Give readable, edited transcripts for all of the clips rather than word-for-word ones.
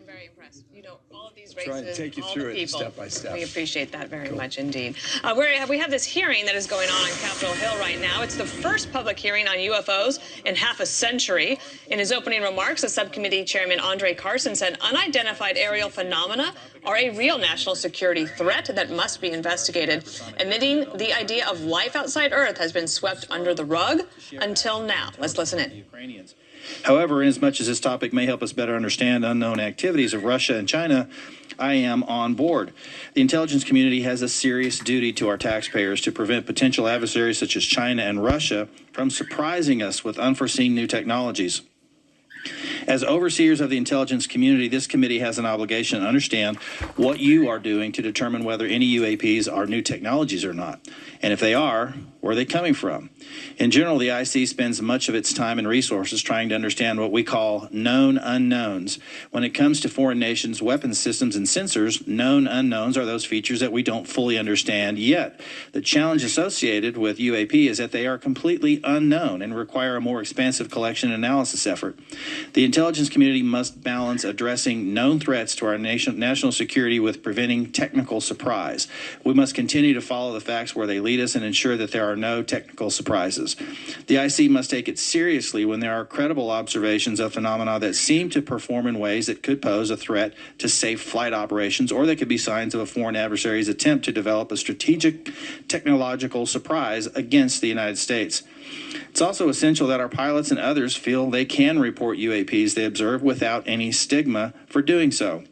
I'm very impressed. You know, all of these Try races, and take you all through the it people. step by step. We appreciate that very much indeed. We have this hearing that is going on Capitol Hill right now. It's the first public hearing on UFOs in half a century. In his opening remarks, the subcommittee chairman Andre Carson said unidentified aerial phenomena are a real national security threat that must be investigated, admitting the idea of life outside Earth has been swept under the rug until now. Let's listen in. However, inasmuch as this topic may help us better understand unknown activities of Russia and China, I am on board. The intelligence community has a serious duty to our taxpayers to prevent potential adversaries such as China and Russia from surprising us with unforeseen new technologies. As overseers of the intelligence community, this committee has an obligation to understand what you are doing to determine whether any UAPs are new technologies or not. And if they are, where are they coming from? In general, the IC spends much of its time and resources trying to understand what we call known unknowns. When it comes to foreign nations' weapons systems and sensors, known unknowns are those features that we don't fully understand yet. The challenge associated with UAP is that they are completely unknown and require a more expansive collection and analysis effort. The intelligence community must balance addressing known threats to our national security with preventing technical surprise. We must continue to follow the facts where they lead us and ensure that there are no technical surprises. The IC must take it seriously when there are credible observations of phenomena that seem to perform in ways that could pose a threat to safe flight operations, or they could be signs of a foreign adversary's attempt to develop a strategic technological surprise against the United States. It's also essential that our pilots and others feel they can report UAPs they observe without any stigma for doing so.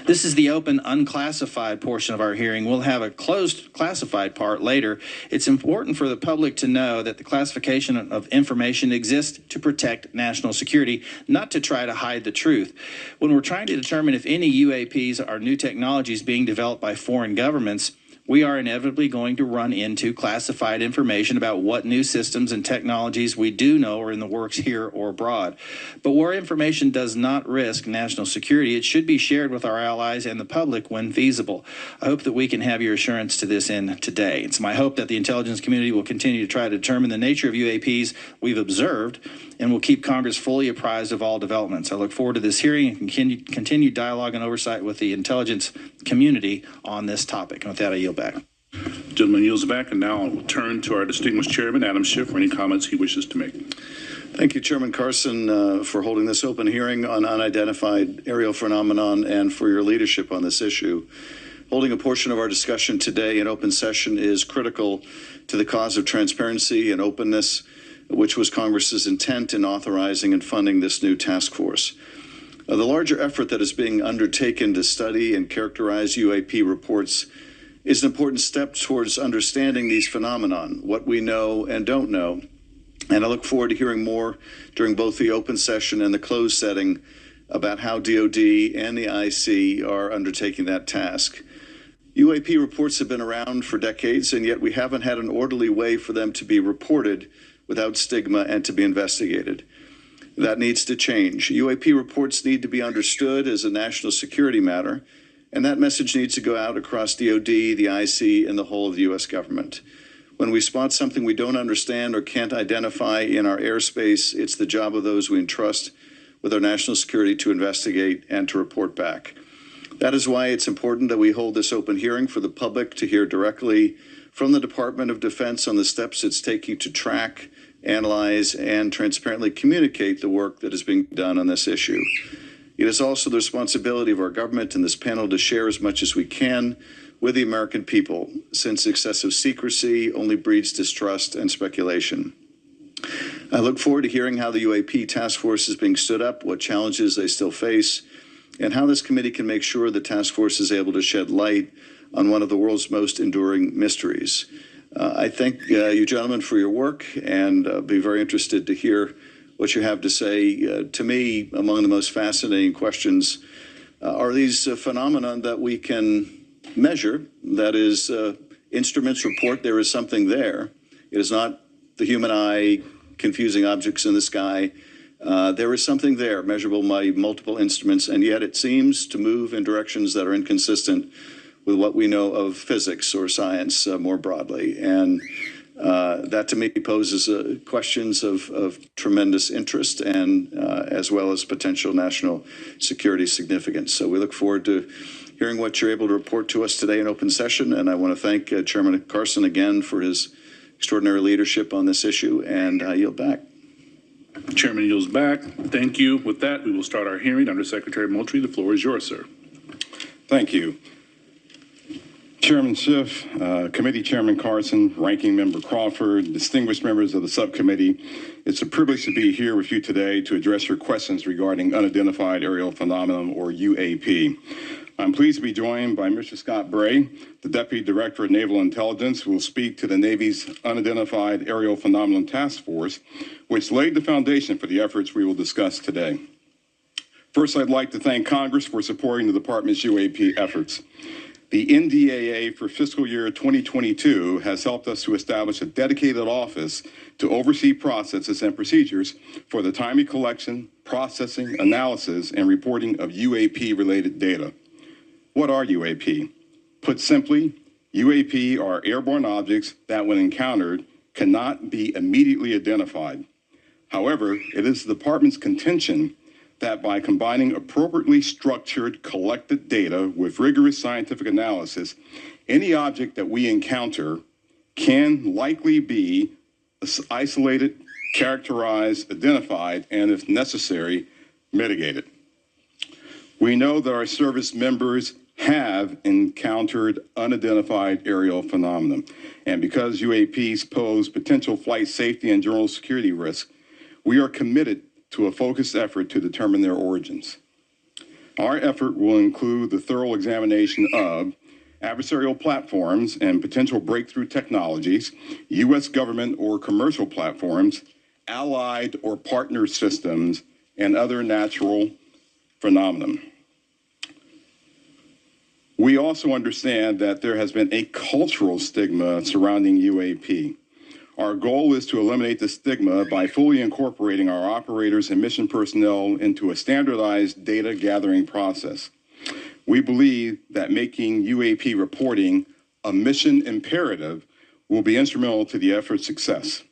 This is the open, unclassified portion of our hearing. We'll have a closed, classified part later. It's important for the public to know that the classification of information exists to protect national security, not to try to hide the truth. When we're trying to determine if any UAPs are new technologies being developed by foreign governments, we are inevitably going to run into classified information about what new systems and technologies we do know are in the works here or abroad. But where information does not risk national security, it should be shared with our allies and the public when feasible. I hope that we can have your assurance to this end today. It's my hope that the intelligence community will continue to try to determine the nature of UAPs we've observed and will keep Congress fully apprised of all developments. I look forward to this hearing and continued dialogue and oversight with the intelligence community on this topic. And with that, I yield back. Gentleman yields back, and now we'll turn to our distinguished chairman, Adam Schiff, for any comments he wishes to make. Thank you, Chairman Carson, for holding this open hearing on unidentified aerial phenomenon and for your leadership on this issue. Holding a portion of our discussion today in open session is critical to the cause of transparency and openness, which was Congress's intent in authorizing and funding this new task force. The larger effort that is being undertaken to study and characterize UAP reports is an important step towards understanding these phenomenon, what we know and don't know. And I look forward to hearing more during both the open session and the closed setting about how DOD and the IC are undertaking that task. UAP reports have been around for decades, and yet we haven't had an orderly way for them to be reported without stigma and to be investigated. That needs to change. UAP reports need to be understood as a national security matter, and that message needs to go out across DOD, the IC, and the whole of the U.S. government. When we spot something we don't understand or can't identify in our airspace, it's the job of those we entrust with our national security to investigate and to report back. That is why it's important that we hold this open hearing for the public to hear directly from the Department of Defense on the steps it's taking to track, analyze, and transparently communicate the work that is being done on this issue. It is also the responsibility of our government and this panel to share as much as we can with the American people, since excessive secrecy only breeds distrust and speculation. I look forward to hearing how the UAP task force is being stood up, what challenges they still face, and how this committee can make sure the task force is able to shed light on one of the world's most enduring mysteries. I thank you gentlemen for your work, and be very interested to hear what you have to say. To me, among the most fascinating questions are these phenomena that we can measure. That is, instruments report there is something there. It is not the human eye confusing objects in the sky. There is something there, measurable by multiple instruments, and yet it seems to move in directions that are inconsistent with what we know of physics or science more broadly. And That to me poses questions of tremendous interest and as well as potential national security significance. So we look forward to hearing what you're able to report to us today in open session. And I want to thank Chairman Carson again for his extraordinary leadership on this issue, and I yield back. Chairman yields back. Thank you. With that, we will start our hearing. Undersecretary Moultrie, the floor is yours, sir. Thank you. Chairman Schiff, Committee Chairman Carson, Ranking Member Crawford, distinguished members of the subcommittee, it's a privilege to be here with you today to address your questions regarding unidentified aerial phenomenon, or UAP. I'm pleased to be joined by Mr. Scott Bray, the Deputy Director of Naval Intelligence, who will speak to the Navy's Unidentified Aerial Phenomenon Task Force, which laid the foundation for the efforts we will discuss today. First, I'd like to thank Congress for supporting the Department's UAP efforts. The NDAA for fiscal year 2022 has helped us to establish a dedicated office to oversee processes and procedures for the timely collection, processing, analysis, and reporting of UAP-related data. What are UAP? Put simply, UAP are airborne objects that, when encountered, cannot be immediately identified. However, it is the Department's contention that by combining appropriately structured collected data with rigorous scientific analysis, any object that we encounter can likely be isolated, characterized, identified, and if necessary, mitigated. We know that our service members have encountered unidentified aerial phenomenon, and because UAPs pose potential flight safety and general security risks, we are committed to a focused effort to determine their origins. Our effort will include the thorough examination of adversarial platforms and potential breakthrough technologies, U.S. government or commercial platforms, allied or partner systems, and other natural phenomena. We also understand that there has been a cultural stigma surrounding UAP. Our goal is to eliminate the stigma by fully incorporating our operators and mission personnel into a standardized data gathering process. We believe that making UAP reporting a mission imperative will be instrumental to the effort's success.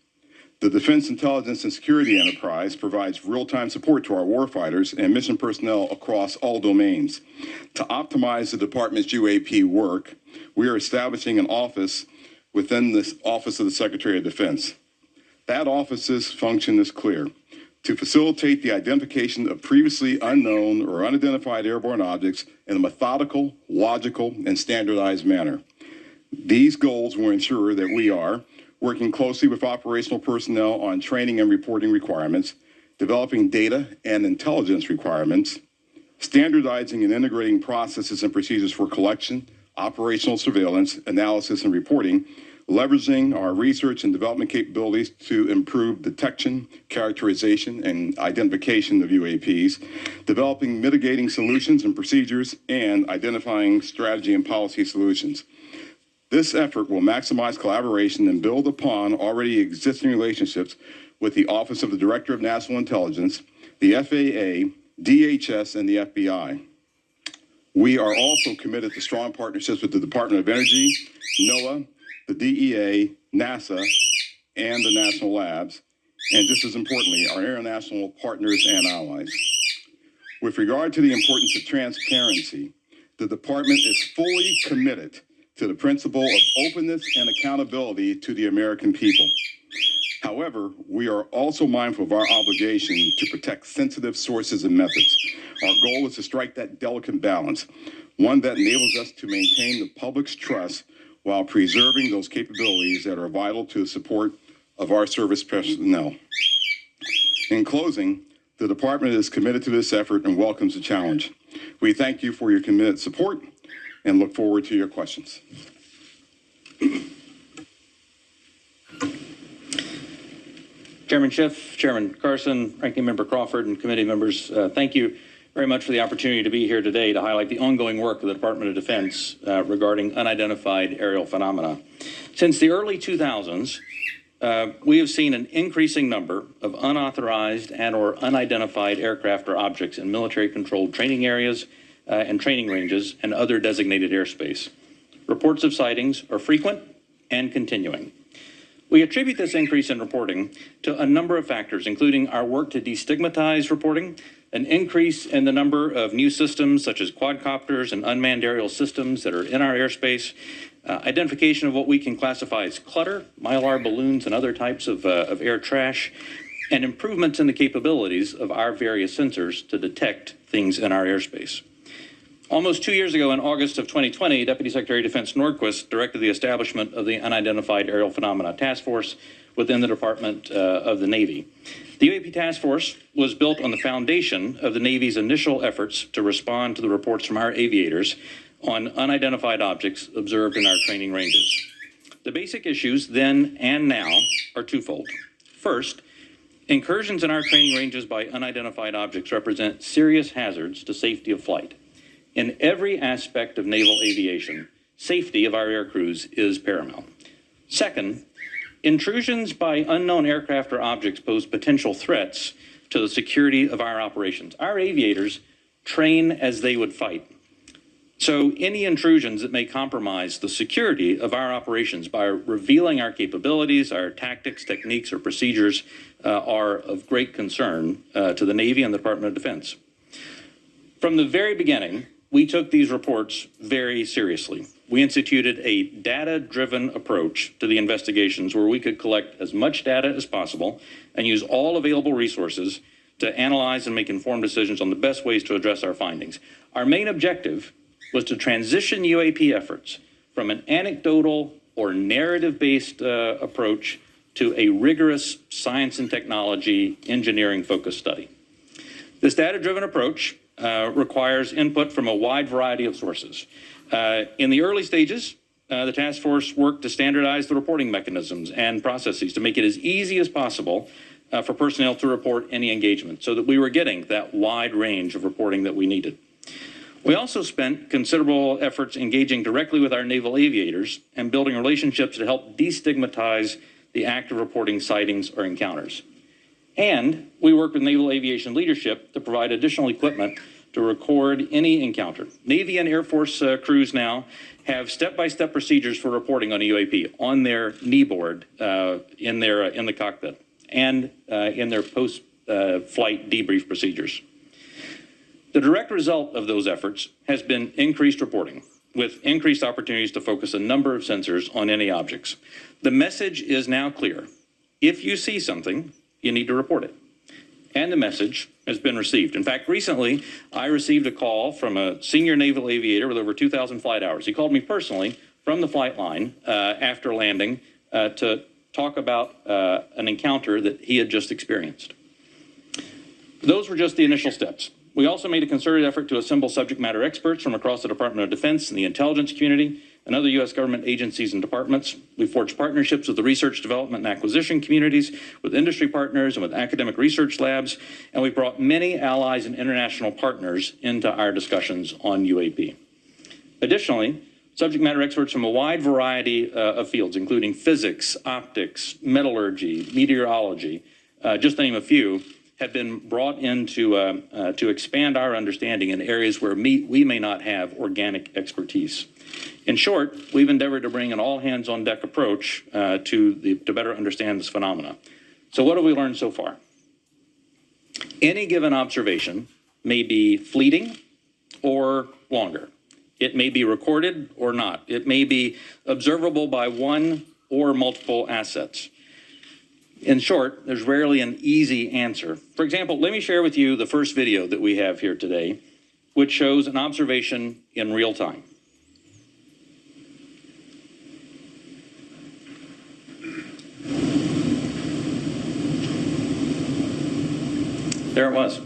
The Defense Intelligence and Security Enterprise provides real-time support to our warfighters and mission personnel across all domains. To optimize the department's UAP work, we are establishing an office within the Office of the Secretary of Defense. That office's function is clear: to facilitate the identification of previously unknown or unidentified airborne objects in a methodical, logical, and standardized manner. These goals will ensure that we are working closely with operational personnel on training and reporting requirements, developing data and intelligence requirements, standardizing and integrating processes and procedures for collection, operational surveillance, analysis, and reporting, leveraging our research and development capabilities to improve detection, characterization, and identification of UAPs, developing mitigating solutions and procedures, and identifying strategy and policy solutions. This effort will maximize collaboration and build upon already existing relationships with the Office of the Director of National Intelligence, the FAA, DHS, and the FBI. We are also committed to strong partnerships with the Department of Energy, NOAA, the DEA, NASA, and the national labs, and just as importantly, our international partners and allies. With regard to the importance of transparency, the department is fully committed to the principle of openness and accountability to the American people. However, we are also mindful of our obligation to protect sensitive sources and methods. Our goal is to strike that delicate balance, one that enables us to maintain the public's trust while preserving those capabilities that are vital to the support of our service personnel. In closing, the department is committed to this effort and welcomes the challenge. We thank you for your committed support and look forward to your questions. Chairman Schiff, Chairman Carson, Ranking Member Crawford, and committee members, thank you very much for the opportunity to be here today to highlight the ongoing work of the Department of Defense regarding unidentified aerial phenomena. Since the early 2000s, we have seen an increasing number of unauthorized and or unidentified aircraft or objects in military-controlled training areas and training ranges and other designated airspace. Reports of sightings are frequent and continuing. We attribute this increase in reporting to a number of factors, including our work to destigmatize reporting, an increase in the number of new systems such as quadcopters and unmanned aerial systems that are in our airspace, identification of what we can classify as clutter, mylar balloons and other types of air trash, and improvements in the capabilities of our various sensors to detect things in our airspace. Almost 2 years ago, in August of 2020, Deputy Secretary of Defense Nordquist directed the establishment of the Unidentified Aerial Phenomena Task Force within the Department of the Navy. The UAP Task Force was built on the foundation of the Navy's initial efforts to respond to the reports from our aviators on unidentified objects observed in our training ranges. The basic issues then and now are twofold. First, incursions in our training ranges by unidentified objects represent serious hazards to safety of flight. In every aspect of naval aviation, safety of our air crews is paramount. Second, intrusions by unknown aircraft or objects pose potential threats to the security of our operations. Our aviators train as they would fight. So any intrusions that may compromise the security of our operations by revealing our capabilities, our tactics, techniques, or procedures are of great concern to the Navy and the Department of Defense. From the very beginning, we took these reports very seriously. We instituted a data-driven approach to the investigations where we could collect as much data as possible and use all available resources to analyze and make informed decisions on the best ways to address our findings. Our main objective was to transition UAP efforts from an anecdotal or narrative-based approach to a rigorous science and technology engineering-focused study. This data-driven approach requires input from a wide variety of sources. In the early stages, the task force worked to standardize the reporting mechanisms and processes to make it as easy as possible for personnel to report any engagement so that we were getting that wide range of reporting that we needed. We also spent considerable efforts engaging directly with our naval aviators and building relationships to help destigmatize the act of reporting sightings or encounters. And we work with naval aviation leadership to provide additional equipment to record any encounter. Navy and Air Force crews now have step-by-step procedures for reporting on a UAP on their knee board in the cockpit and in their post-flight debrief procedures. The direct result of those efforts has been increased reporting with increased opportunities to focus a number of sensors on any objects. The message is now clear. If you see something, you need to report it. And the message has been received. In fact, recently, I received a call from a senior naval aviator with over 2,000 flight hours. He called me personally from the flight line after landing to talk about an encounter that he had just experienced. Those were just the initial steps. We also made a concerted effort to assemble subject matter experts from across the Department of Defense and the intelligence community and other U.S. government agencies and departments. We forged partnerships with the research, development, and acquisition communities, with industry partners, and with academic research labs, and we brought many allies and international partners into our discussions on UAP. Additionally, subject matter experts from a wide variety of fields, including physics, optics, metallurgy, meteorology, just to name a few, have been brought in to expand our understanding in areas where we may not have organic expertise. In short, we've endeavored to bring an all-hands-on-deck approach to better understand this phenomena. So what have we learned so far? Any given observation may be fleeting or longer. It may be recorded or not. It may be observable by one or multiple assets. In short, there's rarely an easy answer. For example, let me share with you the first video that we have here today, which shows an observation in real time. There it was.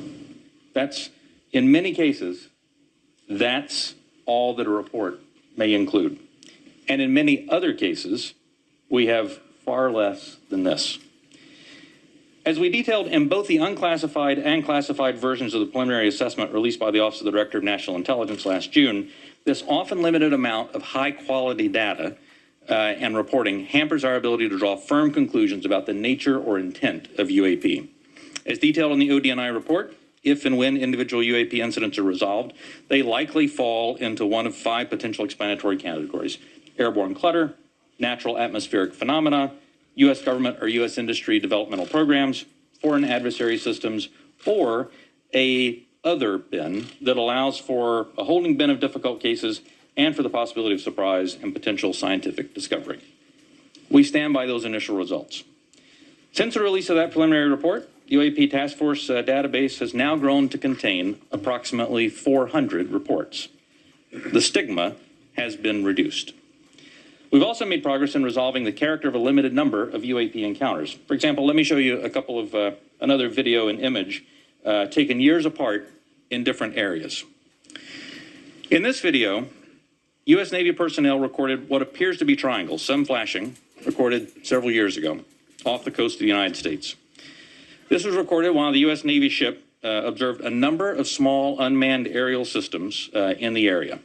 That's, in many cases, that's all that a report may include. And in many other cases, we have far less than this. As we detailed in both the unclassified and classified versions of the preliminary assessment released by the Office of the Director of National Intelligence last June, this often limited amount of high-quality data and reporting hampers our ability to draw firm conclusions about the nature or intent of UAP. As detailed in the ODNI report, if and when individual UAP incidents are resolved, they likely fall into one of 5 potential explanatory categories: airborne clutter, natural atmospheric phenomena, U.S. government or U.S. industry developmental programs, foreign adversary systems, or a other bin that allows for a holding bin of difficult cases and for the possibility of surprise and potential scientific discovery. We stand by those initial results. Since the release of that preliminary report, the UAP Task Force database has now grown to contain approximately 400 reports. The stigma has been reduced. We've also made progress in resolving the character of a limited number of UAP encounters. For example, let me show you a couple of another video and image taken years apart in different areas. In this video, U.S. Navy personnel recorded what appears to be triangles, some flashing, recorded several years ago off the coast of the United States. This was recorded while the U.S. Navy ship observed a number of small unmanned aerial systems in the area.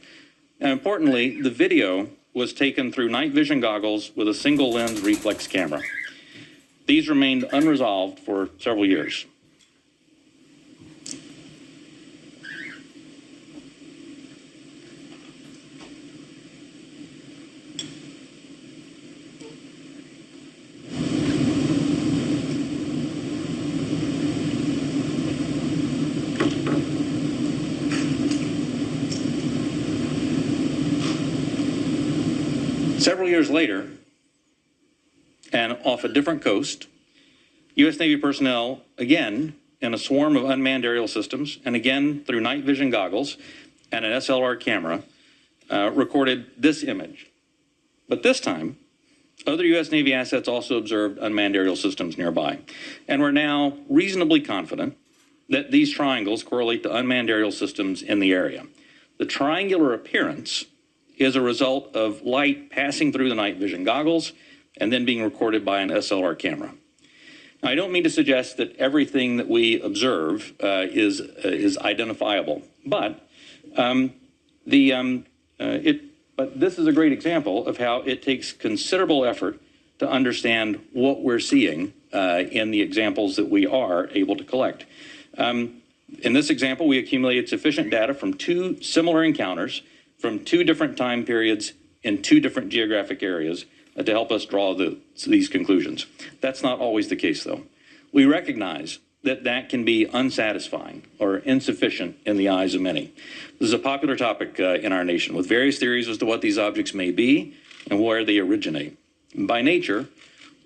Now, importantly, the video was taken through night vision goggles with a single lens reflex camera. These remained unresolved for several years. Several years later, and off a different coast, U.S. Navy personnel, again, in a swarm of unmanned aerial systems, and again through night vision goggles and an SLR camera, recorded this image. But this time, other U.S. Navy assets also observed unmanned aerial systems nearby. And we're now reasonably confident that these triangles correlate to unmanned aerial systems in the area. The triangular appearance is a result of light passing through the night vision goggles and then being recorded by an SLR camera. Now, I don't mean to suggest that everything that we observe is identifiable, but this is a great example of how it takes considerable effort to understand what we're seeing in the examples that we are able to collect. In this example, we accumulated sufficient data from two similar encounters from two different time periods in two different geographic areas to help us draw these conclusions. That's not always the case, though. We recognize that that can be unsatisfying or insufficient in the eyes of many. This is a popular topic in our nation, with various theories as to what these objects may be and where they originate. By nature,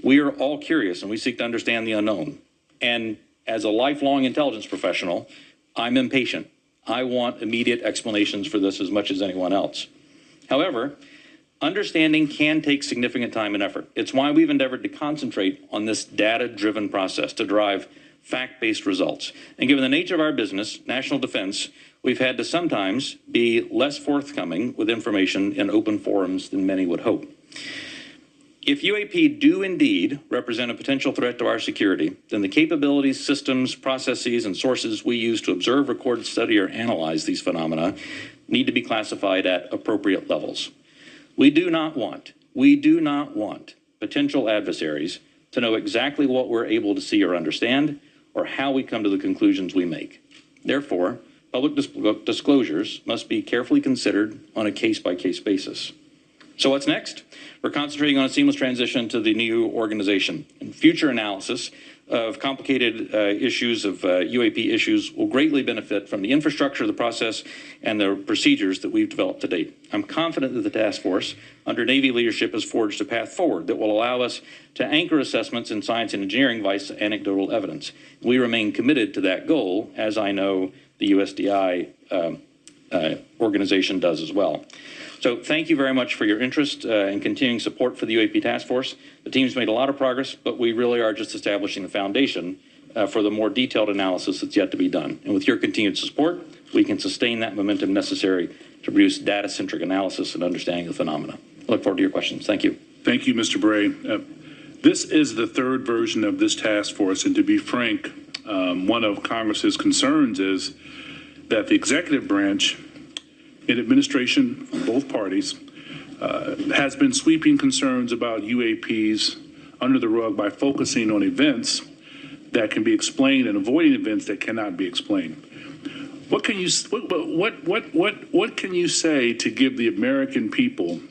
we are all curious and we seek to understand the unknown. And as a lifelong intelligence professional, I'm impatient. I want immediate explanations for this as much as anyone else. However, understanding can take significant time and effort. It's why we've endeavored to concentrate on this data-driven process to drive fact-based results. And given the nature of our business, national defense, we've had to sometimes be less forthcoming with information in open forums than many would hope. If UAP do indeed represent a potential threat to our security, then the capabilities, systems, processes, and sources we use to observe, record, study, or analyze these phenomena need to be classified at appropriate levels. We do not want potential adversaries to know exactly what we're able to see or understand, or how we come to the conclusions we make. Therefore, public disclosures must be carefully considered on a case-by-case basis. So what's next? We're concentrating on a seamless transition to the new organization. And future analysis of complicated issues of UAP issues will greatly benefit from the infrastructure, the process, and the procedures that we've developed to date. I'm confident that the task force, under Navy leadership, has forged a path forward that will allow us to anchor assessments in science and engineering by anecdotal evidence. We remain committed to that goal, as I know the USDI organization does as well. So thank you very much for your interest and continuing support for the UAP Task Force. The team's made a lot of progress, but we really are just establishing the foundation for the more detailed analysis that's yet to be done. And with your continued support, we can sustain that momentum necessary to produce data-centric analysis and understanding of the phenomena. I look forward to your questions. Thank you. Thank you, Mr. Bray. This is the third version of this task force, and to be frank, one of Congress's concerns is that the executive branch in administration from both parties has been sweeping concerns about UAPs under the rug by focusing on events that can be explained and avoiding events that cannot be explained. What can you say to give the American people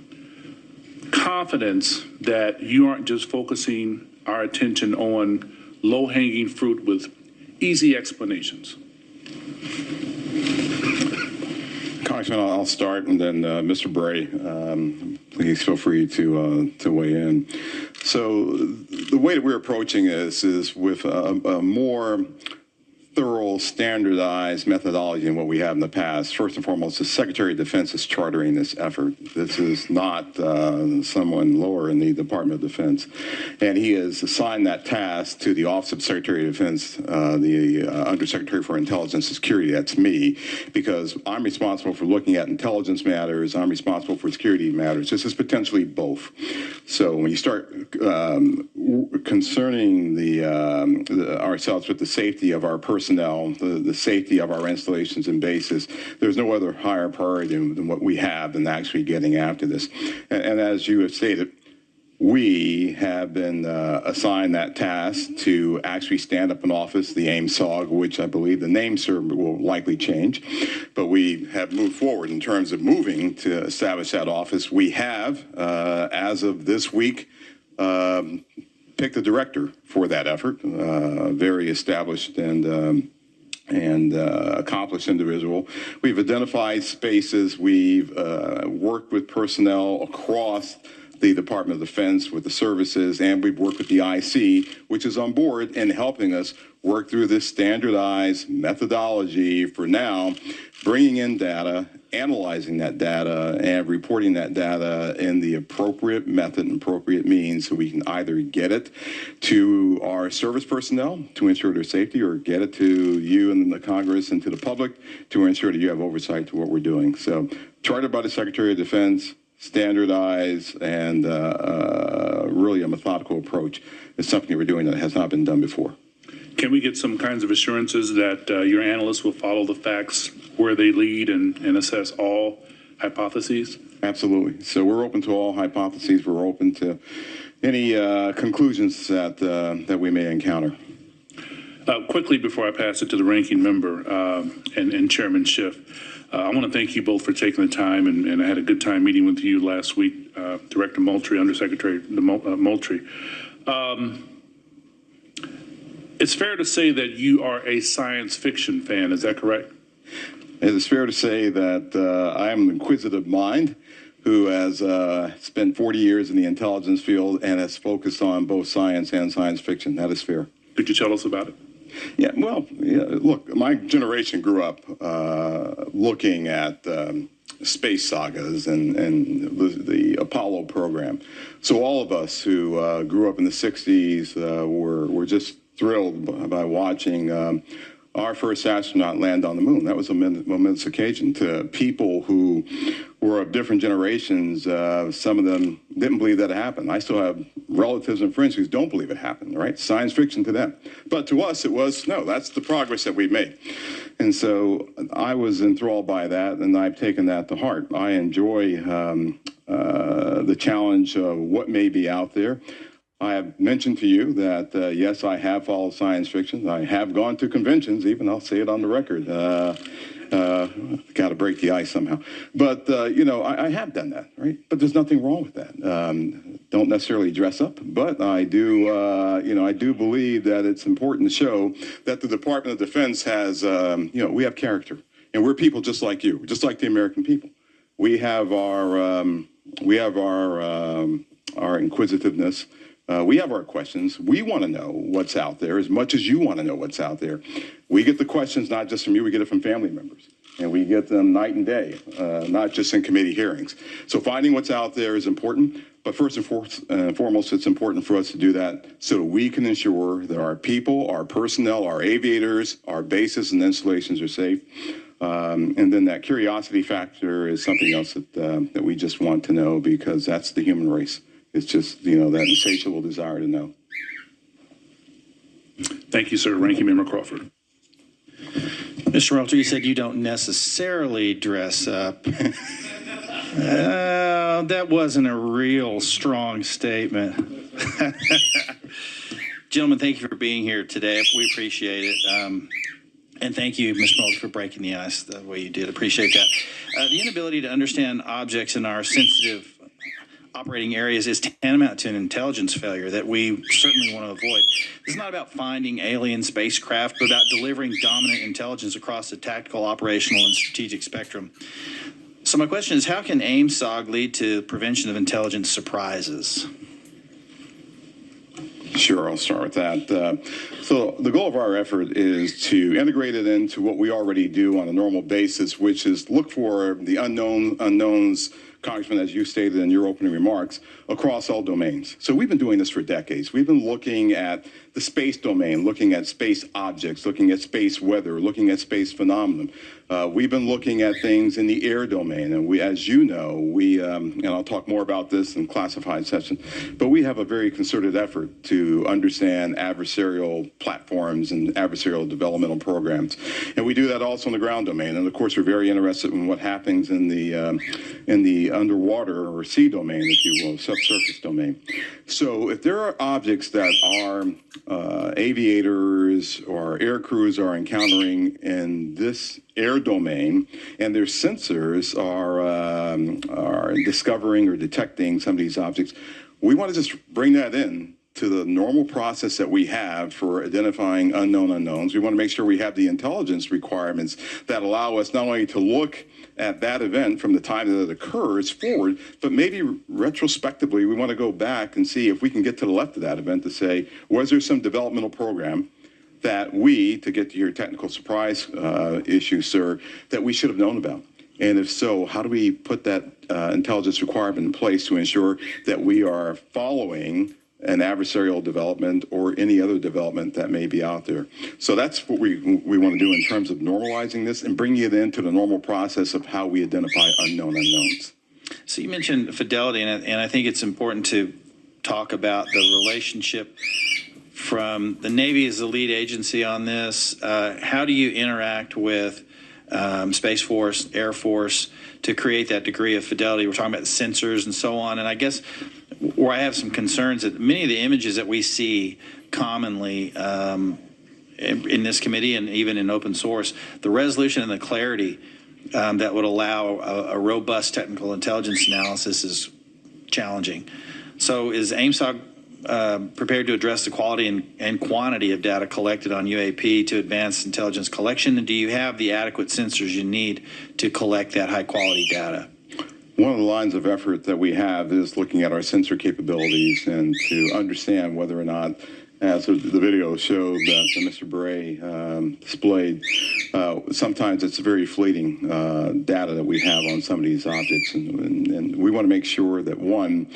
confidence that you aren't just focusing our attention on low-hanging fruit with easy explanations. Congressman, I'll start, and then Mr. Bray, please feel free to weigh in. So the way that we're approaching this is with a more thorough, standardized methodology than what we have in the past. First and foremost, the Secretary of Defense is chartering this effort. This is not someone lower in the Department of Defense. And he has assigned that task to the Office of Secretary of Defense, the Undersecretary for Intelligence and Security. That's me, because I'm responsible for looking at intelligence matters. I'm responsible for security matters. This is potentially both. So when you start concerning ourselves with the safety of our personnel, the safety of our installations and bases, there's no other higher priority than what we have than actually getting after this. And as you have stated, we have been assigned that task to actually stand up an office, the AIM-SOG, which I believe the name, sir, will likely change. But we have moved forward in terms of moving to establish that office. We have, as of this week, picked a director for that effort, very established and accomplished individual. We've identified spaces. We've worked with personnel across the Department of Defense with the services, and we've worked with the IC, which is on board in helping us work through this standardized methodology for now, bringing in data, analyzing that data, and reporting that data in the appropriate method and appropriate means so we can either get it to our service personnel to ensure their safety, or get it to you and the Congress and to the public to ensure that you have oversight to what we're doing. So chartered by the Secretary of Defense, standardized, and really a methodical approach is something that we're doing that has not been done before. Can we get some kinds of assurances that your analysts will follow the facts where they lead and assess all hypotheses? Absolutely. So we're open to all hypotheses. We're open to any conclusions that we may encounter. Quickly, before I pass it to the ranking member and Chairman Schiff, I want to thank you both for taking the time, and I had a good time meeting with you last week, Director Moultrie, Undersecretary Moultrie. It's fair to say that you are a science fiction fan, is that correct? It is fair to say that I am an inquisitive mind who has spent 40 years in the intelligence field and has focused on both science and science fiction. That is fair. Could you tell us about it? Yeah, well, look, my generation grew up looking at space sagas and the Apollo program. So all of us who grew up in the 60s were just thrilled by watching our first astronaut land on the moon. That was a momentous occasion to people who were of different generations. Some of them didn't believe that it happened. I still have relatives and friends who don't believe it happened, right? Science fiction to them. But to us, it was, no, that's the progress that we've made. And so I was enthralled by that, and I've taken that to heart. I enjoy the challenge of what may be out there. I have mentioned to you that, yes, I have followed science fiction. I have gone to conventions, even. I'll say it on the record. Got to break the ice somehow. But, I have done that, right? But there's nothing wrong with that. Don't necessarily dress up, but I do, I do believe that it's important to show that the Department of Defense has, we have character. And we're people just like you, just like the American people. We have our inquisitiveness. We have our questions. We want to know what's out there as much as you want to know what's out there. We get the questions not just from you, we get it from family members. And we get them night and day, not just in committee hearings. So finding what's out there is important. But first and foremost, it's important for us to do that so we can ensure that our people, our personnel, our aviators, our bases and installations are safe. And then that curiosity factor is something else that we just want to know, because that's the human race. It's just, that insatiable desire to know. Thank you, sir. Ranking Member Crawford. Mr. Moultrie, you said you don't necessarily dress up. That wasn't a real strong statement. Gentlemen, thank you for being here today. We appreciate it. And thank you, Mr. Moultrie, for breaking the ice the way you did. Appreciate that. The inability to understand objects in our sensitive operating areas is tantamount to an intelligence failure that we certainly want to avoid. This is not about finding alien spacecraft, but about delivering dominant intelligence across the tactical, operational, and strategic spectrum. So my question is, how can AIMSOG lead to prevention of intelligence surprises? Sure, I'll start with that. So the goal of our effort is to integrate it into what we already do on a normal basis, which is look for the unknowns, Congressman, as you stated in your opening remarks, across all domains. So we've been doing this for decades. We've been looking at the space domain, looking at space objects, looking at space weather, looking at space phenomenon. We've been looking at things in the air domain, and we, as you know, and I'll talk more about this in classified session, but we have a very concerted effort to understand adversarial platforms and adversarial developmental programs, and we do that also in the ground domain. And of course, we're very interested in what happens in the underwater or sea domain, if you will, subsurface domain. So if there are objects that our aviators or air crews are encountering in this air domain, and their sensors are discovering or detecting some of these objects, we want to just bring that in to the normal process that we have for identifying unknown unknowns. We want to make sure we have the intelligence requirements that allow us not only to look at that event from the time that it occurs forward, but maybe retrospectively, we want to go back and see if we can get to the left of that event to say, was there some developmental program that we, to get to your technical surprise issue, sir, that we should have known about? And if so, how do we put that intelligence requirement in place to ensure that we are following an adversarial development or any other development that may be out there? So that's what we want to do in terms of normalizing this and bringing it into the normal process of how we identify unknown unknowns. So you mentioned fidelity, and I think it's important to talk about the relationship from the Navy as the lead agency on this. How do you interact with Space Force, Air Force to create that degree of fidelity? We're talking about the sensors and so on. And I guess where I have some concerns that many of the images that we see commonly in this committee and even in open source, the resolution and the clarity that would allow a robust technical intelligence analysis is challenging. So is AIMSOG prepared to address the quality and quantity of data collected on UAP to advance intelligence collection? And do you have the adequate sensors you need to collect that high quality data? One of the lines of effort that we have is looking at our sensor capabilities and to understand whether or not, as the video showed that Mr. Bray displayed, sometimes it's very fleeting data that we have on some of these objects. And we want to make sure that, one,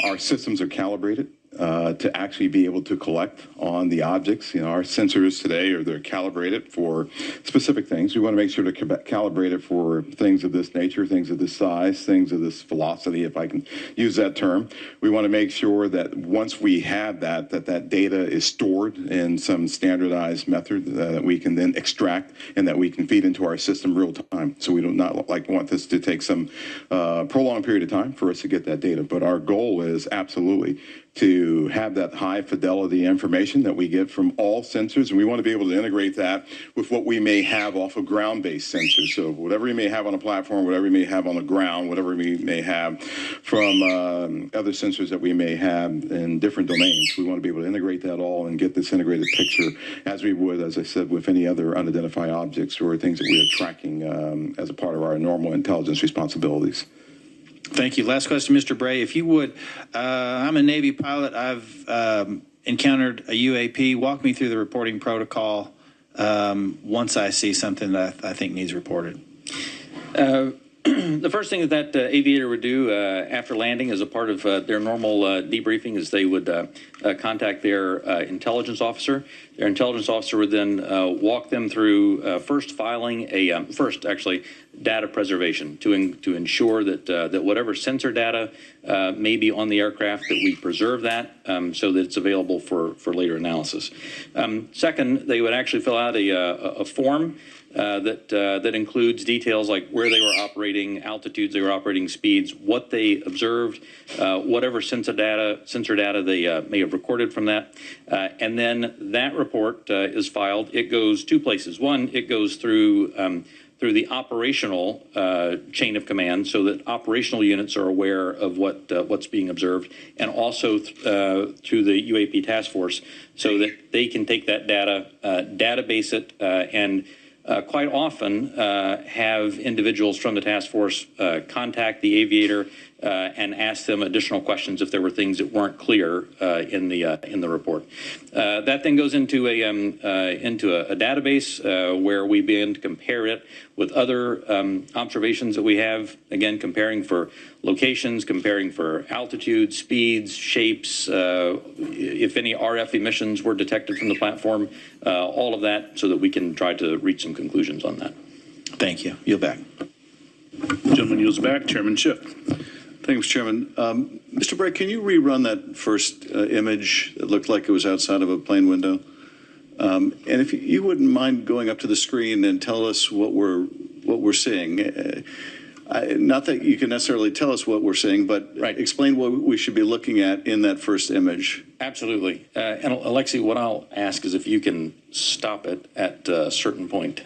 our systems are calibrated to actually be able to collect on the objects. You know, our sensors today they're calibrated for specific things. We want to make sure to calibrate it for things of this nature, things of this size, things of this velocity, if I can use that term. We want to make sure that once we have that data is stored in some standardized method that we can then extract and that we can feed into our system real time. So we do not want this to take some prolonged period of time for us to get that data. But our goal is absolutely to have that high fidelity information that we get from all sensors, and we want to be able to integrate that with what we may have off of ground-based sensors. So whatever we may have on a platform, whatever we may have on the ground, whatever we may have from other sensors that we may have in different domains, we want to be able to integrate that all and get this integrated picture as we would, as I said, with any other unidentified objects or things that we are tracking as a part of our normal intelligence responsibilities. Thank you. Last question, Mr. Bray, if you would. I'm a Navy pilot. I've encountered a UAP. Walk me through the reporting protocol once I see something that I think needs reported. The first thing that aviator would do after landing as a part of their normal debriefing is they would contact their intelligence officer. Their intelligence officer would then walk them through first filing data preservation to ensure that whatever sensor data may be on the aircraft, that we preserve that so that it's available for later analysis. Second, they would actually fill out a form that includes details like where they were operating, altitudes they were operating, speeds, what they observed, whatever sensor data they may have recorded from that. And then that report is filed. It goes two places. One, it goes through through the operational chain of command, so that operational units are aware of what's being observed, and also through the UAP task force, so that they can take that data, database it, and quite often have individuals from the task force contact the aviator and ask them additional questions if there were things that weren't clear in the report. That then goes into a database where we begin to compare it with other observations that we have. Again, comparing for locations, comparing for altitude, speeds, shapes, if any RF emissions were detected from the platform, all of that, so that we can try to reach some conclusions on that. Thank you. Yield back. Gentleman yields back. Chairman Schiff. Thanks, Chairman. Mr. Bray, can you rerun that first image that looked like it was outside of a plane window? And if you wouldn't mind going up to the screen and tell us what we're seeing. Not that you can necessarily tell us what we're seeing, but explain what we should be looking at in that first image. Absolutely. And Alexi, what I'll ask is if you can stop it at a certain point.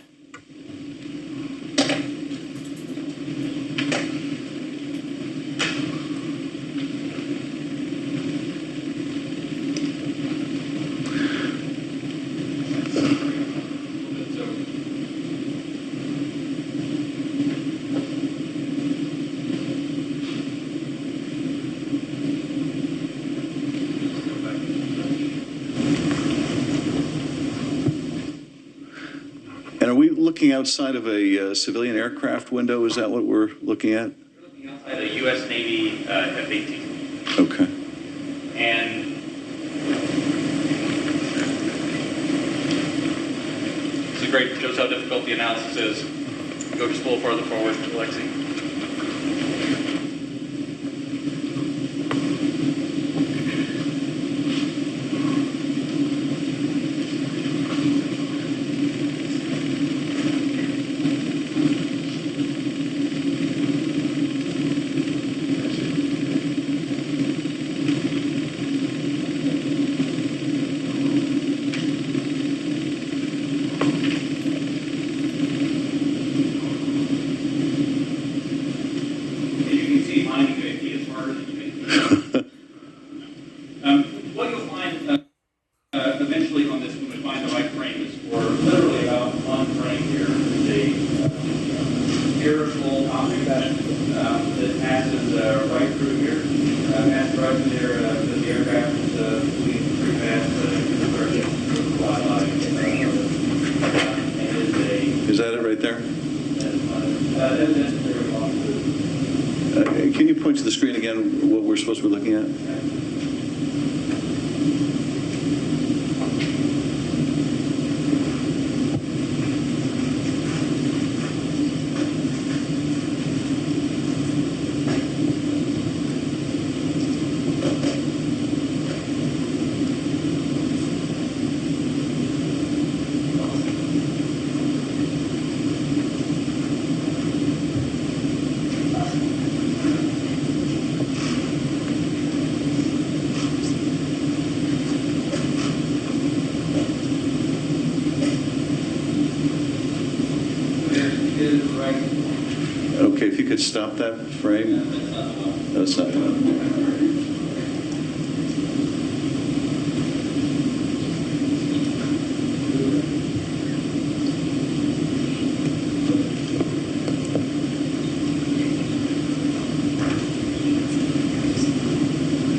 And are we looking outside of a civilian aircraft window? Is that what we're looking at? We're looking outside a U.S. Navy F-18. Okay. And this is great. It shows how difficult the analysis is. Go just a little further forward, Alexi. What you'll find eventually on this, when we find the right frame, is we're literally about one frame here. It's a aerosol object that passes right through here, passes right through there. The aircraft is moving pretty fast. Is that it right there? That's very long. Can you point to the screen again what we're supposed to be looking at? Okay, if you could stop that frame. That's not the one.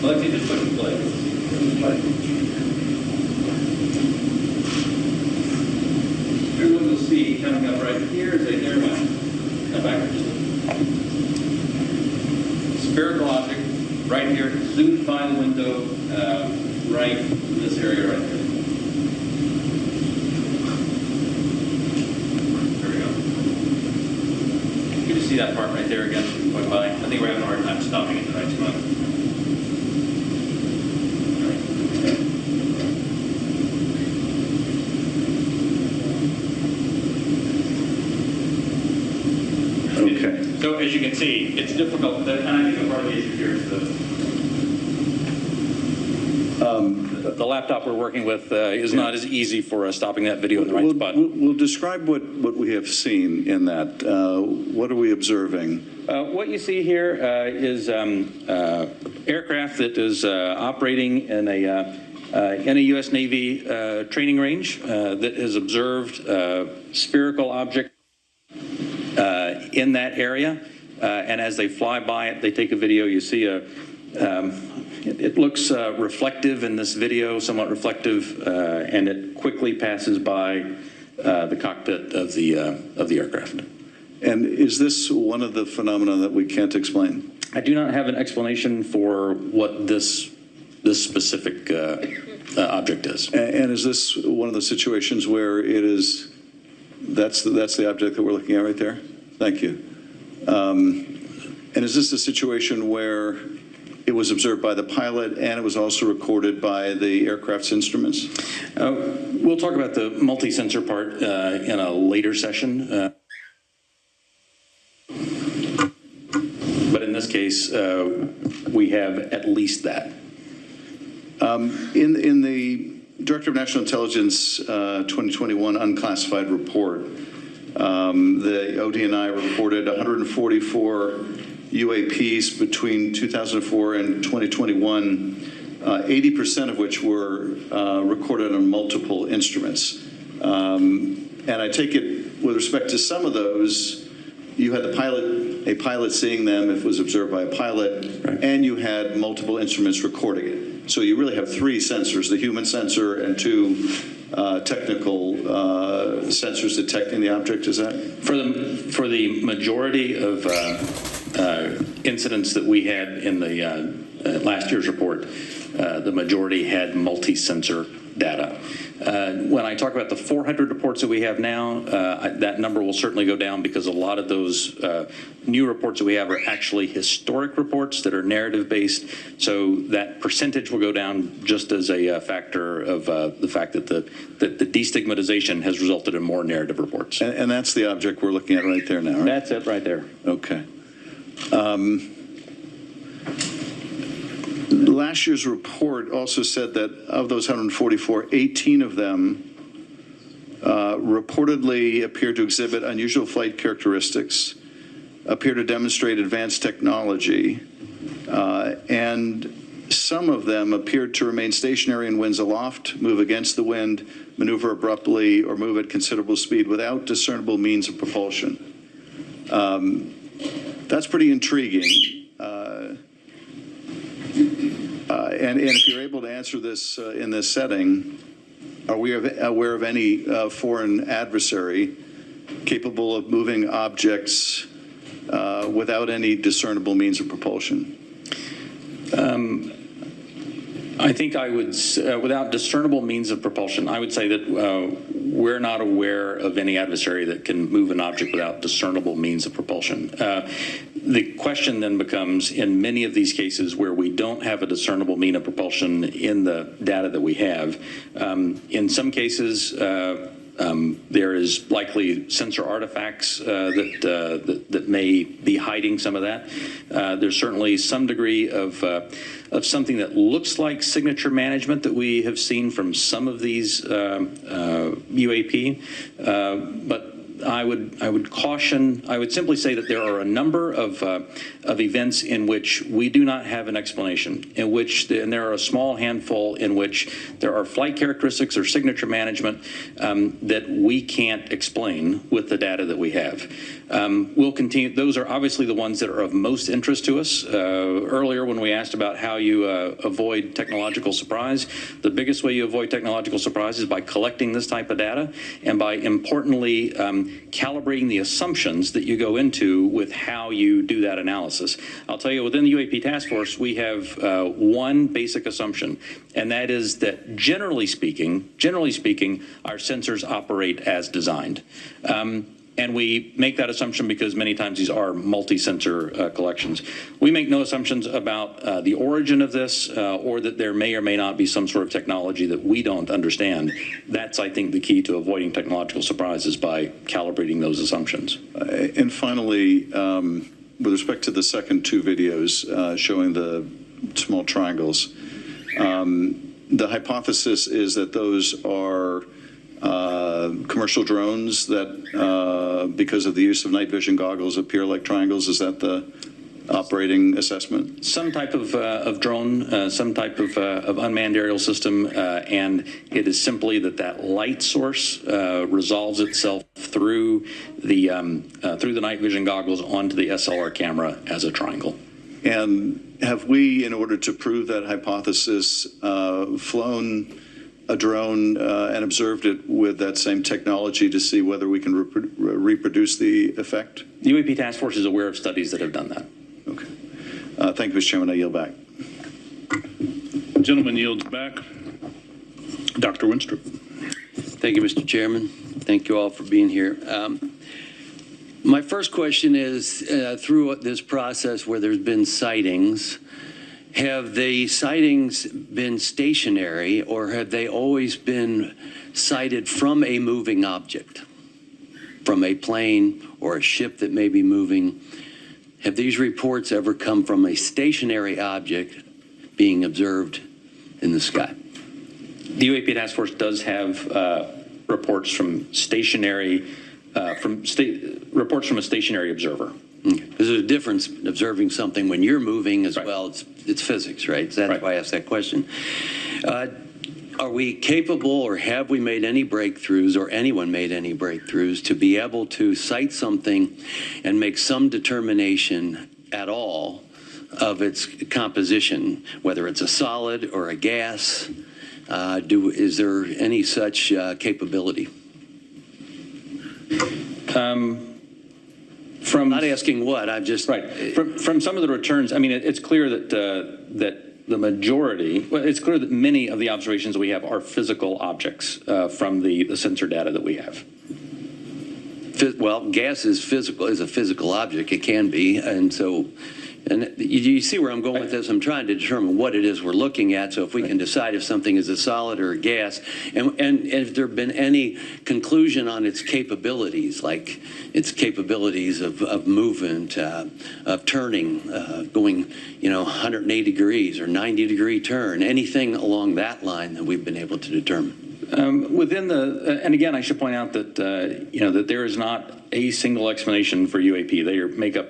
Alexi, just push and play. Here's what you'll see coming up right here is a airline. Come back just spherical object right here, zoomed by the window, right in this area right there. There we go. You can just see that part right there again, going by. I think we're having a hard time stopping it tonight, too. Okay. So as you can see, it's difficult, and I think a part of the issue here is The laptop we're working with is not as easy for stopping that video in the right spot. We'll describe what we have seen in that. What are we observing? What you see here is aircraft that is operating in a U.S. Navy training range that has observed spherical object in that area. And as they fly by it, they take a video. You see it looks reflective in this video, somewhat reflective, and it quickly passes by the cockpit of the aircraft. And is this one of the phenomena that we can't explain? I do not have an explanation for what this specific object is. And is this one of the situations where it is, that's the object that we're looking at right there? Thank you. And is this a situation where it was observed by the pilot and it was also recorded by the aircraft's instruments? We'll talk about the multi-sensor part in a later session. But in this case, we have at least that. In the Director of National Intelligence 2021 unclassified report, the ODNI reported 144 UAPs between 2004 and 2021, 80% of which were recorded on multiple instruments. And I take it with respect to some of those, you had a pilot seeing them if it was observed by a pilot, right, and you had multiple instruments recording it. So you really have three sensors, the human sensor and two technical sensors detecting the object. Is that? For the majority of incidents that we had in the last year's report, the majority had multi-sensor data. When I talk about the 400 reports that we have now, that number will certainly go down because a lot of those new reports that we have are actually historic reports that are narrative-based. So that percentage will go down just as a factor of the fact that the destigmatization has resulted in more narrative reports. And that's the object we're looking at right there now, right? That's it right there. Okay. Last year's report also said that of those 144, 18 of them reportedly appear to exhibit unusual flight characteristics, appear to demonstrate advanced technology, and some of them appeared to remain stationary in winds aloft, move against the wind, maneuver abruptly, or move at considerable speed without discernible means of propulsion. That's pretty intriguing. And if you're able to answer this in this setting, are we aware of any foreign adversary capable of moving objects without any discernible means of propulsion? I think I would, without discernible means of propulsion, I would say that we're not aware of any adversary that can move an object without discernible means of propulsion. The question then becomes, in many of these cases where we don't have a discernible mean of propulsion in the data that we have, in some cases, there is likely sensor artifacts that may be hiding some of that. There's certainly some degree of something that looks like signature management that we have seen from some of these UAP, but I would caution. I would simply say that there are a number of events in which we do not have an explanation. And there are a small handful in which there are flight characteristics or signature management that we can't explain with the data that we have. We'll continue. Those are obviously the ones that are of most interest to us. Earlier, when we asked about how you avoid technological surprise, the biggest way you avoid technological surprise is by collecting this type of data and by, importantly, calibrating the assumptions that you go into with how you do that analysis. I'll tell you, within the UAP task force, we have one basic assumption, and that is that generally speaking, our sensors operate as designed. And we make that assumption because many times these are multi-sensor collections. We make no assumptions about the origin of this or that there may or may not be some sort of technology that we don't understand. That's, I think, the key to avoiding technological surprises, by calibrating those assumptions. And finally, with respect to the second two videos showing the small triangles, the hypothesis is that those are commercial drones that, because of the use of night vision goggles, appear like triangles. Is that the operating assessment? Some type of drone, some type of unmanned aerial system, and it is simply that light source resolves itself through the night vision goggles onto the SLR camera as a triangle. And have we, in order to prove that hypothesis, flown a drone and observed it with that same technology to see whether we can reproduce the effect? The UAP Task Force is aware of studies that have done that. Okay. Thank you, Mr. Chairman. I yield back. Gentleman yields back. Dr. Winstrup. Thank you, Mr. Chairman. Thank you all for being here. My first question is, through this process where there's been sightings, have the sightings been stationary, or have they always been sighted from a moving object, from a plane or a ship that may be moving? Have these reports ever come from a stationary object being observed in the sky? The UAP Task Force does have reports from stationary, reports from a stationary observer. Okay. There's a difference observing something when you're moving as Right. well. It's physics, right? So that's Right. why I asked that question. Are we capable, or have we made any breakthroughs, or anyone made any breakthroughs to be able to cite something and make some determination at all of its composition, whether it's a solid or a gas? Is there any such capability? From Not asking what, I'm just... Right. From some of the returns, I mean, it's clear that the majority, well, it's clear that many of the observations we have are physical objects from the sensor data that we have. Well, gas is a physical object. It can be, and so, and you see where I'm going with this. I'm trying to determine what it is we're looking at, so if we can decide if something is a solid or a gas, and if there have been any conclusion on its capabilities, like its capabilities of movement, of turning, going, 180 degrees or 90-degree turn, anything along that line that we've been able to determine. Within and again, I should point out that that there is not a single explanation for UAP.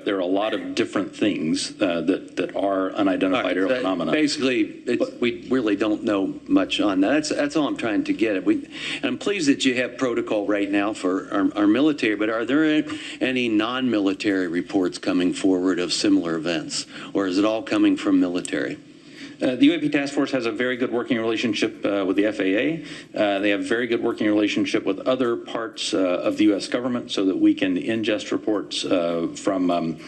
There are a lot of different things that are unidentified aerial phenomena. Basically, we really don't know much on that. That's all I'm trying to get at. And I'm pleased that you have protocol right now for our military, but are there any non-military reports coming forward of similar events, or is it all coming from military? The UAP Task Force has a very good working relationship with the FAA. They have a very good working relationship with other parts of the U.S. government so that we can ingest reports from.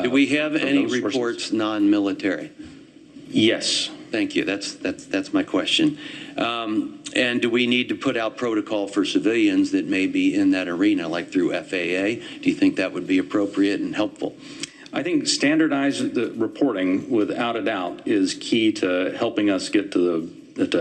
Do we have any reports non-military? Yes. Thank you. That's my question. And do we need to put out protocol for civilians that may be in that arena, like through FAA? Do you think that would be appropriate and helpful? I think standardized reporting, without a doubt, is key to helping us get to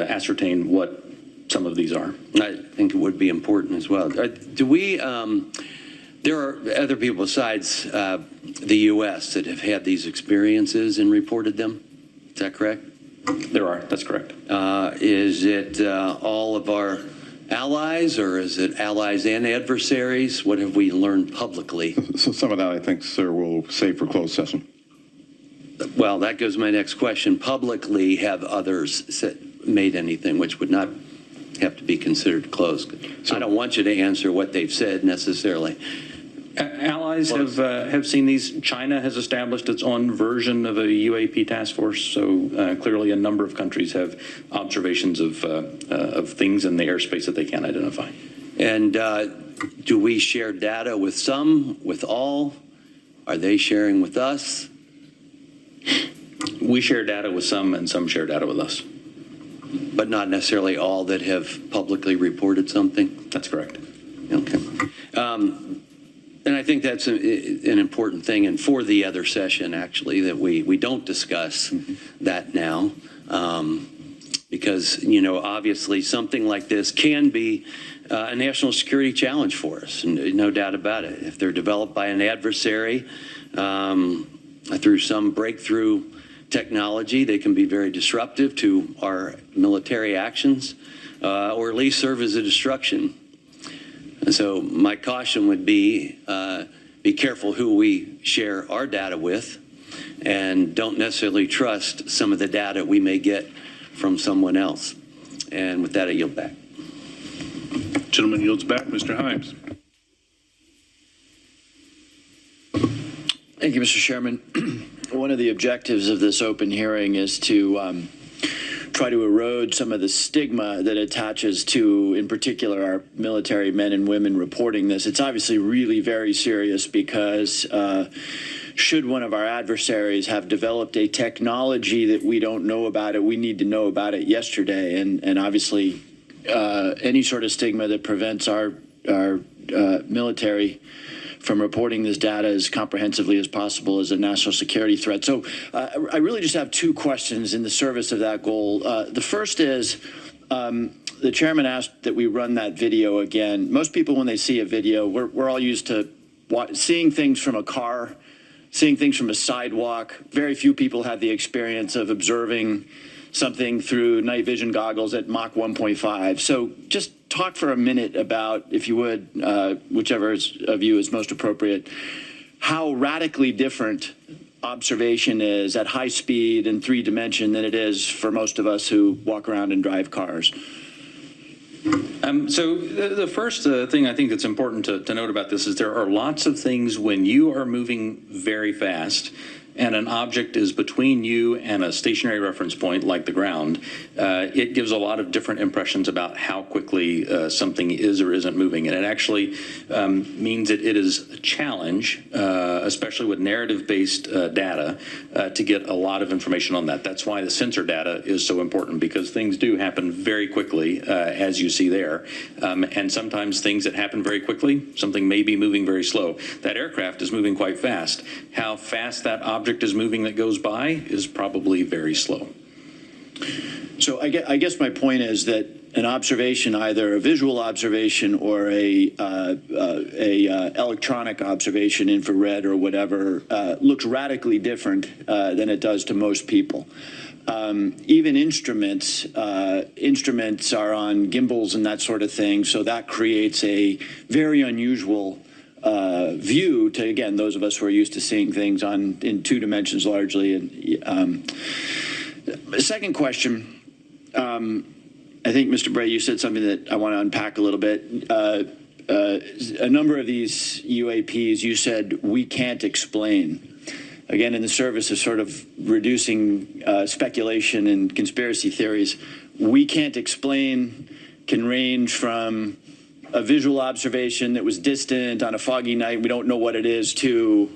ascertain what some of these are. I think it would be important as well. Do we? There are other people besides the U.S. that have had these experiences and reported them. Is that correct? There are. That's correct. Is it all of our allies, or is it allies and adversaries? What have we learned publicly? So some of that, I think, sir, we'll save for closed session. Well, that goes to my next question. Publicly, have others made anything which would not have to be considered closed? I don't want you to answer what they've said necessarily. Allies have seen these. China has established its own version of a UAP task force, so clearly a number of countries have observations of things in the airspace that they can't identify. And do we share data with some, with all? Are they sharing with us? We share data with some, and some share data with us. But not necessarily all that have publicly reported something? That's correct. Okay. And I think that's an important thing, and for the other session, actually, that we don't discuss that now, because, obviously something like this can be a national security challenge for us, no doubt about it. If they're developed by an adversary through some breakthrough technology. They can be very disruptive to our military actions, or at least serve as a distraction. And so my caution would be careful who we share our data with, and don't necessarily trust some of the data we may get from someone else. And with that, I yield back. Gentleman yields back. Mr. Himes. Thank you, Mr. Chairman. One of the objectives of this open hearing is to try to erode some of the stigma that attaches to, in particular, our military men and women reporting this. It's obviously really very serious because should one of our adversaries have developed a technology that we don't know about it, we need to know about it yesterday. And obviously, any sort of stigma that prevents our military from reporting this data as comprehensively as possible is a national security threat. So I really just have two questions in the service of that goal. The first is, the chairman asked that we run that video again. Most people, when they see a video, we're all used to seeing things from a car, seeing things from a sidewalk. Very few people have the experience of observing something through night vision goggles at Mach 1.5. So just talk for a minute about, if you would, whichever of you is most appropriate, how radically different observation is at high speed and 3 dimension than it is for most of us who walk around and drive cars. So the first thing I think that's important to note about this is there are lots of things when you are moving very fast and an object is between you and a stationary reference point like the ground, it gives a lot of different impressions about how quickly something is or isn't moving. And it actually means that it is a challenge, especially with narrative-based data, to get a lot of information on that. That's why the sensor data is so important, because things do happen very quickly, as you see there. And sometimes things that happen very quickly, something may be moving very slow. That aircraft is moving quite fast. How fast that object is moving that goes by is probably very slow. So I guess my point is that an observation, either a visual observation or a electronic observation, infrared or whatever, looks radically different than it does to most people. Even instruments are on gimbals and that sort of thing, so that creates a very unusual view to, again, those of us who are used to seeing things in 2 dimensions largely. And second question, I think, Mr. Bray, you said something that I want to unpack a little bit. A number of these UAPs, you said, we can't explain. Again, in the service of sort of reducing speculation and conspiracy theories, we can't explain can range from a visual observation that was distant on a foggy night, we don't know what it is, to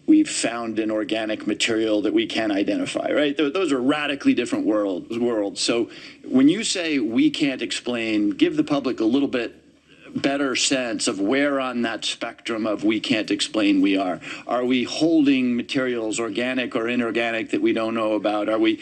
we've found an organic material that we can't identify, right? Those are radically different worlds. So when you say we can't explain, give the public a little bit better sense of where on that spectrum of we can't explain we are. Are we holding materials, organic or inorganic, that we don't know about? Are we,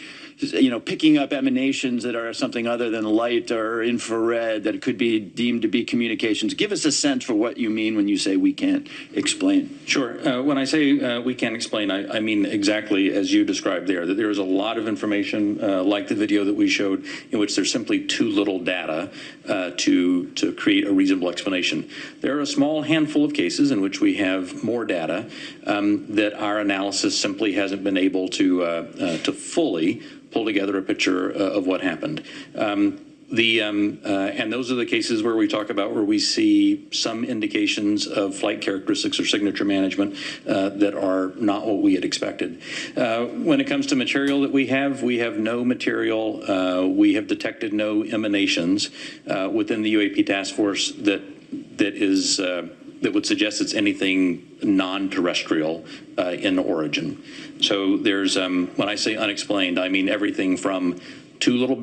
picking up emanations that are something other than light or infrared that could be deemed to be communications? Give us a sense for what you mean when you say we can't explain. Sure. When I say we can't explain, I mean exactly as you described there, that there is a lot of information, like the video that we showed, in which there's simply too little data to create a reasonable explanation. There are a small handful of cases in which we have more data that our analysis simply hasn't been able to fully pull together a picture of what happened. And those are the cases where we talk about where we see some indications of flight characteristics or signature management that are not what we had expected. When it comes to material that we have no material. We have detected no emanations within the UAP task force that would suggest it's anything non-terrestrial in origin. So there's, when I say unexplained, I mean everything from too little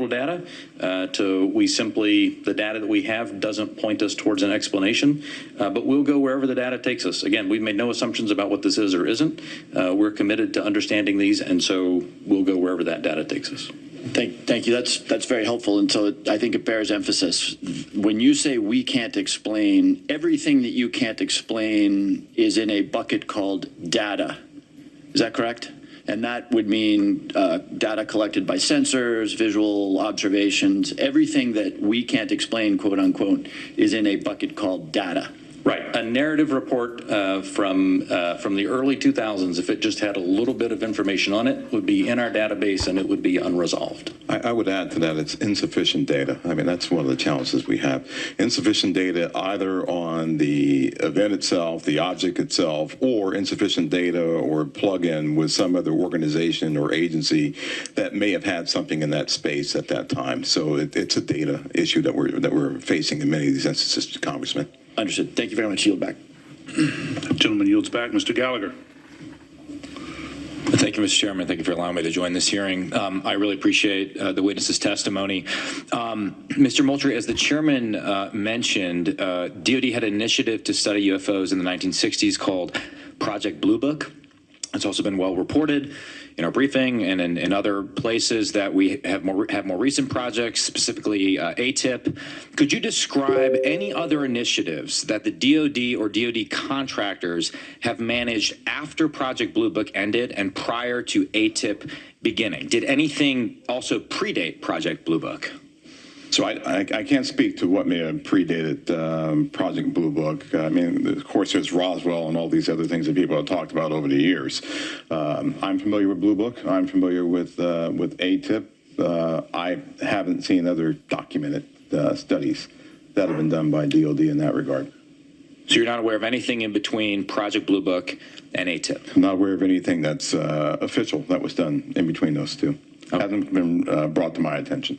data to the data that we have doesn't point us towards an explanation, but we'll go wherever the data takes us. Again, we've made no assumptions about what this is or isn't. We're committed to understanding these, and so we'll go wherever that data takes us. Thank you. That's very helpful. And so I think it bears emphasis. When you say we can't explain, everything that you can't explain is in a bucket called data. Is that correct? And that would mean data collected by sensors, visual observations, everything that we can't explain, quote unquote, is in a bucket called data. Right. A narrative report from the early 2000s, if it just had a little bit of information on it, would be in our database and it would be unresolved. I would add to that, it's insufficient data. I mean, that's one of the challenges we have. Insufficient data either on the event itself, the object itself, or insufficient data or plug-in with some other organization or agency that may have had something in that space at that time. So it's a data issue that we're facing in many of these instances, Congressman. Understood. Thank you very much. Yield back. Gentleman yields back. Mr. Gallagher. Thank you, Mr. Chairman. Thank you for allowing me to join this hearing. I really appreciate the witness's testimony. Mr. Moultrie, as the chairman mentioned, DoD had an initiative to study UFOs in the 1960s called Project Blue Book. It's also been well reported in our briefing and in other places that we have more recent projects, specifically ATIP. Could you describe any other initiatives that the DoD or DoD contractors have managed after Project Blue Book ended and prior to ATIP beginning? Did anything also predate Project Blue Book? So I can't speak to what may have predated Project Blue Book. I mean, of course, there's Roswell and all these other things that people have talked about over the years. I'm familiar with Blue Book. I'm familiar with ATIP. I haven't seen other documented studies that have been done by DoD in that regard. So you're not aware of anything in between Project Blue Book and ATIP? I'm not aware of anything that's official that was done in between those two. Okay. Hasn't been brought to my attention.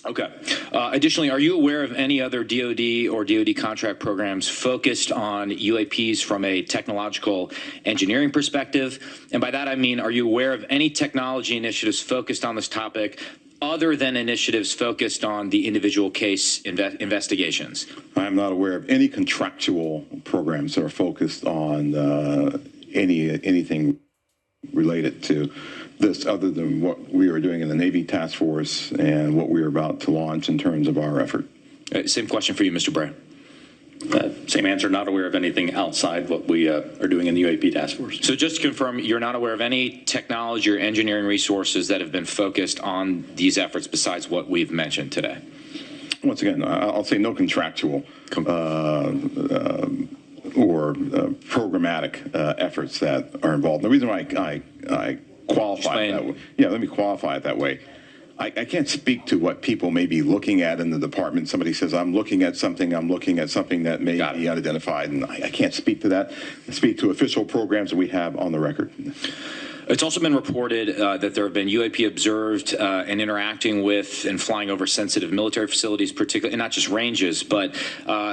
Okay. Additionally, are you aware of any other DoD or DoD contract programs focused on UAPs from a technological engineering perspective? And by that, I mean, are you aware of any technology initiatives focused on this topic other than initiatives focused on the individual case investigations? I am not aware of any contractual programs that are focused on anything related to this other than what we are doing in the Navy Task Force and what we are about to launch in terms of our effort. Same question for you, Mr. Bray. Same answer, not aware of anything outside what we are doing in the UAP Task Force. So just to confirm, you're not aware of any technology or engineering resources that have been focused on these efforts besides what we've mentioned today? Once again, I'll say no contractual or programmatic efforts that are involved. The reason why I qualify it that way, let me qualify it that way. I can't speak to what people may be looking at in the department. Somebody says, I'm looking at something that may be unidentified, and I can't speak to that. I speak to official programs that we have on the record. It's also been reported that there have been UAP observed and interacting with and flying over sensitive military facilities, particularly, and not just ranges, but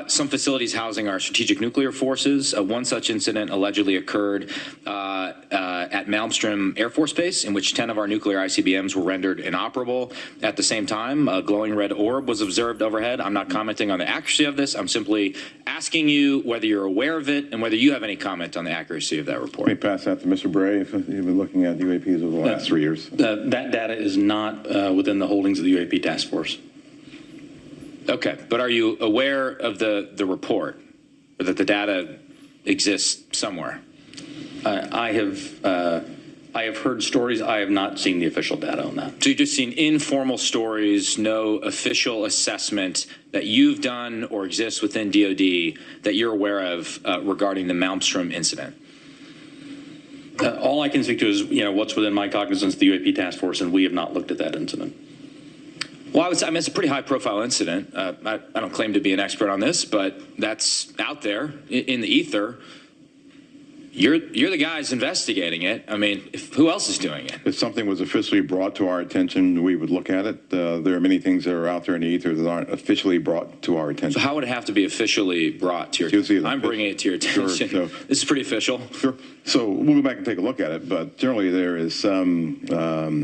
some facilities housing our strategic nuclear forces. One such incident allegedly occurred at Malmstrom Air Force Base, in which 10 of our nuclear ICBMs were rendered inoperable. At the same time, a glowing red orb was observed overhead. I'm not commenting on the accuracy of this. I'm simply asking you whether you're aware of it and whether you have any comment on the accuracy of that report. Let me pass that to Mr. Bray, if you've been looking at UAPs over the last 3 years. That data is not within the holdings of the UAP Task Force. Okay, but are you aware of the report, or that the data exists somewhere? I have heard stories. I have not seen the official data on that. So you've just seen informal stories, no official assessment that you've done or exists within DoD that you're aware of regarding the Malmstrom incident? All I can speak to is, what's within my cognizance of the UAP Task Force, and we have not looked at that incident. Well, I mean, it's a pretty high-profile incident. I don't claim to be an expert on this, but that's out there in the ether. You're the guys investigating it. I mean, who else is doing it? If something was officially brought to our attention, we would look at it. There are many things that are out there in the ether that aren't officially brought to our attention. So how would it have to be officially brought to your attention? I'm bringing it to your attention. Sure, this is pretty official. Sure. So we'll go back and take a look at it, but generally there is some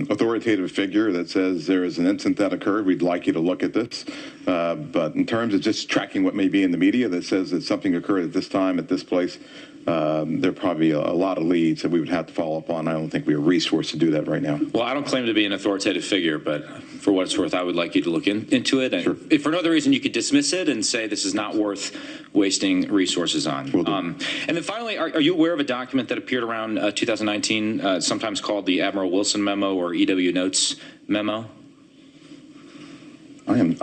authoritative figure that says there is an incident that occurred. We'd like you to look at this. But in terms of just tracking what may be in the media that says that something occurred at this time, at this place, there are probably a lot of leads that we would have to follow up on. I don't think we are resourced to do that right now. Well, I don't claim to be an authoritative figure, but for what it's worth, I would like you to look into it. And Sure. if for no other reason, you could dismiss it and say this is not worth wasting resources on. Will do. And then finally, are you aware of a document that appeared around 2019, sometimes called the Admiral Wilson Memo or EW Notes Memo? I am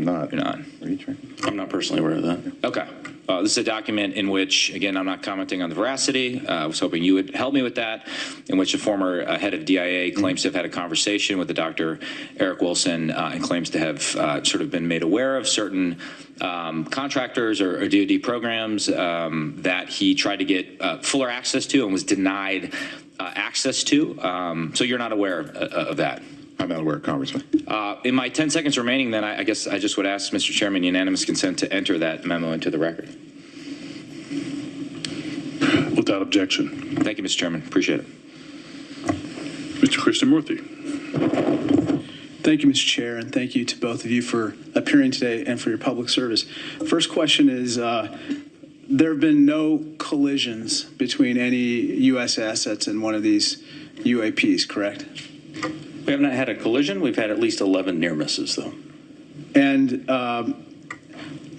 not. You're not. Are you, Trey? I'm not personally aware of that. Okay. This is a document in which, again, I'm not commenting on the veracity. I was hoping you would help me with that, in which a former head of DIA claims to have had a conversation with the Dr. Eric Wilson and claims to have sort of been made aware of certain contractors or DoD programs that he tried to get fuller access to and was denied access to. So you're not aware of that? I'm not aware, Congressman. In my 10 seconds remaining, then, I guess I just would ask, Mr. Chairman, unanimous consent to enter that memo into the record. Without objection. Thank you, Mr. Chairman. Appreciate it. Mr. Krishnamurthy. Thank you, Mr. Chair, and thank you to both of you for appearing today and for your public service. First question is, there have been no collisions between any U.S. assets in one of these UAPs, correct? We have not had a collision. We've had at least 11 near misses, though. And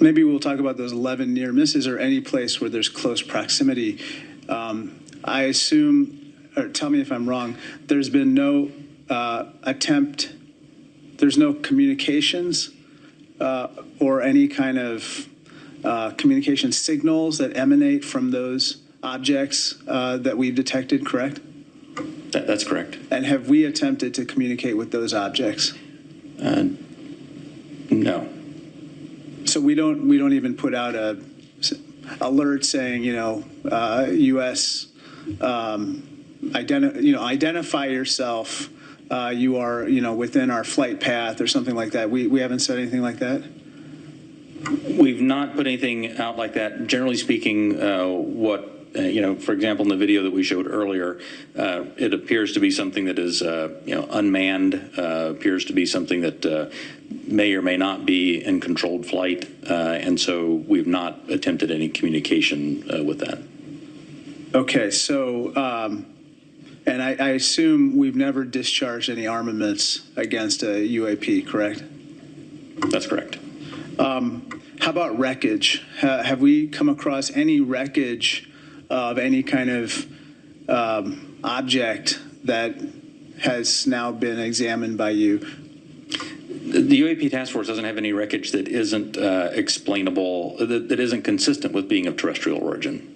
maybe we'll talk about those 11 near misses or any place where there's close proximity. I assume, or tell me if I'm wrong, there's been no there's no communications or any kind of communication signals that emanate from those objects that we've detected, correct? That's correct. And have we attempted to communicate with those objects? No. So we don't even put out a alert saying, U.S. Identify yourself. You are, within our flight path or something like that. We haven't said anything like that. We've not put anything out like that. Generally speaking, for example, in the video that we showed earlier, it appears to be something that is, unmanned, appears to be something that may or may not be in controlled flight. And so we've not attempted any communication with that. Okay, so, and I assume we've never discharged any armaments against a UAP, correct? That's correct. How about wreckage? Have we come across any wreckage of any kind of object that has now been examined by you? The UAP task force doesn't have any wreckage that isn't explainable, that isn't consistent with being of terrestrial origin.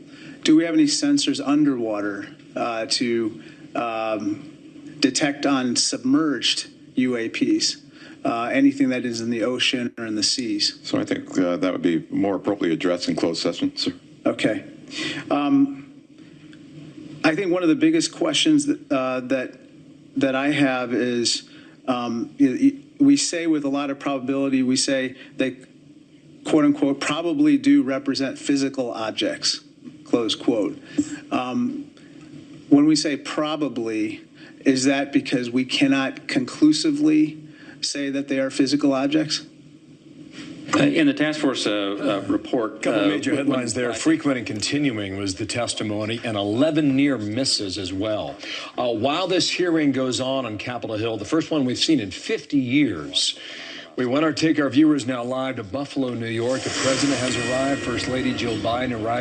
Do we have any sensors underwater to detect on submerged UAPs? Anything that is in the ocean or in the seas? So I think that would be more appropriately addressed in closed session, sir. Okay. I think one of the biggest questions that I have is, we say with a lot of probability, we say they, quote unquote, probably do represent physical objects, close quote. When we say probably, is that because we cannot conclusively say that they are physical objects? In the task force report, a couple major headlines there. Frequent and continuing was the testimony, and 11 near misses as well. While this hearing goes on Capitol Hill, the first one we've seen in 50 years, we want to take our viewers now live to Buffalo, New York. The president has arrived. First Lady Jill Biden arrived.